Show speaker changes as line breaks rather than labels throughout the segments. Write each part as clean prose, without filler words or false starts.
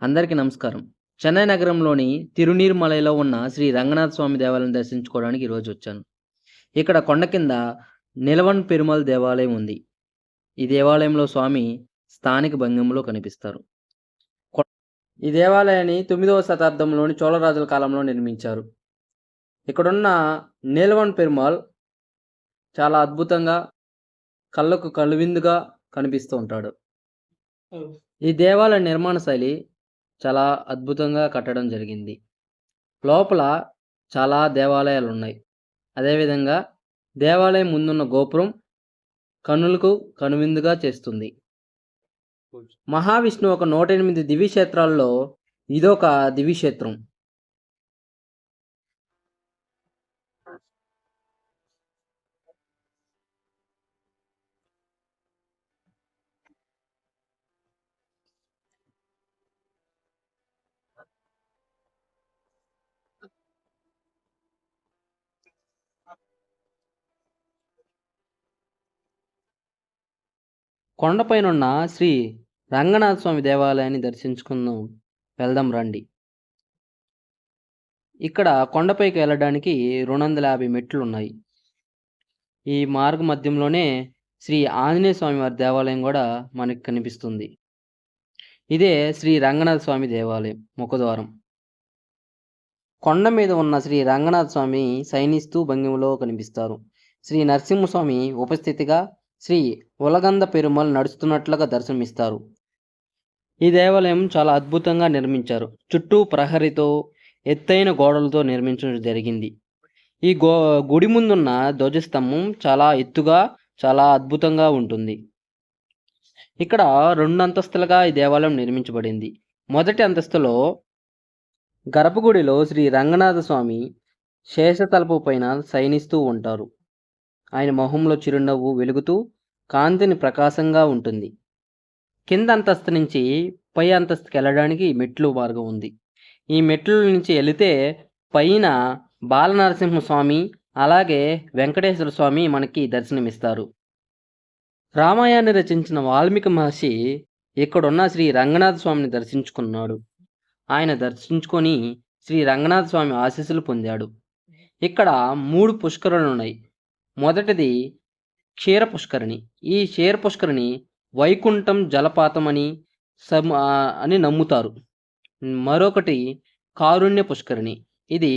అందరికీ నమస్కారం. చెన్నై నగరంలోని తిరునీర్మలైలో ఉన్న శ్రీ రంగనాథ స్వామి దేవాలయం దర్శించుకోవడానికి ఈరోజు వచ్చాను. ఇక్కడ కొండ కింద నిలవన్ పెరుమాళ్ దేవాలయం ఉంది. ఈ దేవాలయంలో స్వామి స్థానిక భంగిమలో కనిపిస్తారు. కొ ఈ దేవాలయాన్ని 9వ శతాబ్దంలోని చోళరాజుల కాలంలో నిర్మించారు. ఇక్కడున్న నీలవన్ పెరుమాళ్ చాలా అద్భుతంగా, కళ్ళకు కనువిందుగా కనిపిస్తూ ఉంటాడు. ఈ దేవాలయ నిర్మాణ శైలి చాలా అద్భుతంగా కట్టడం జరిగింది. లోపల చాలా దేవాలయాలున్నాయి. అదేవిధంగా దేవాలయం ముందున్న గోపురం కన్నులకు కనువిందుగా చేస్తుంది. మహావిష్ణువు ఒక 108 దివ్యక్షేత్రాల్లో ఇదొక దివ్యక్షేత్రం. కొండపైనున్న శ్రీ రంగనాథ స్వామి దేవాలయాన్ని దర్శించుకుందాం. వెళ్దాం రండి. ఇక్కడ కొండపైకి వెళ్ళడానికి 250 మెట్లున్నాయి. ఈ మార్గ మధ్యంలోనే శ్రీ ఆంజనేయ స్వామి వారి దేవాలయం కూడా మనకి కనిపిస్తుంది. ఇదే శ్రీ రంగనాథ స్వామి దేవాలయం ముఖద్వారం. కొండ మీద ఉన్న శ్రీ రంగనాథ స్వామి శయనిస్తూ భంగిమలో కనిపిస్తారు. శ్రీ నరసింహస్వామి ఉపస్థితిగా శ్రీ ఉలగంద పెరుమాళ్ నడుస్తున్నట్లుగా దర్శనమిస్తారు. ఈ దేవాలయం చాలా అద్భుతంగా నిర్మించారు. చుట్టూ ప్రహరితో ఎత్తైన గోడలతో నిర్మించడం జరిగింది. ఈ గుడి ముందున్న ధ్వజస్తంభం చాలా ఎత్తుగా చాలా అద్భుతంగా ఉంటుంది. ఇక్కడ 2 అంతస్తులుగా ఈ దేవాలయం నిర్మించబడింది. మొదటి అంతస్తులో గర్భగుడిలో శ్రీ రంగనాథ స్వామి శేషతలపు పైన శయనిస్తూ ఉంటారు. ఆయన మొహంలో చిరునవ్వు వెలుగుతూ కాంతిని ప్రకాశంగా ఉంటుంది. కింద అంతస్తు నుంచి పై అంతస్తుకి వెళ్ళడానికి మెట్లు మార్గం ఉంది. ఈ మెట్ల నుంచి వెళితే పైన బాలనరసింహ స్వామి అలాగే వెంకటేశ్వర స్వామి మనకి దర్శనమిస్తారు. రామాయణాన్ని రచించిన వాల్మీకి మహర్షి ఇక్కడున్న శ్రీ రంగనాథ స్వామిని దర్శించుకున్నాడు. ఆయన దర్శించుకొని శ్రీ రంగనాథ స్వామి ఆశీస్సులు పొందాడు. ఇక్కడ 3 పుష్కరులు ఉన్నాయి. మొదటిది క్షీర పుష్కరిణి. ఈ క్షీర పుష్కరిణి వైకుంఠం జలపాతం అని నమ్ముతారు. మరొకటి కారుణ్య పుష్కరిణి. ఇది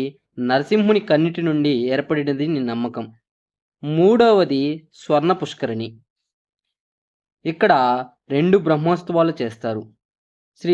నరసింహుని కన్నిటి నుండి ఏర్పడినది నమ్మకం. మూడవది స్వర్ణ పుష్కరిణి. ఇక్కడ 2 బ్రహ్మోత్సవాలు చేస్తారు.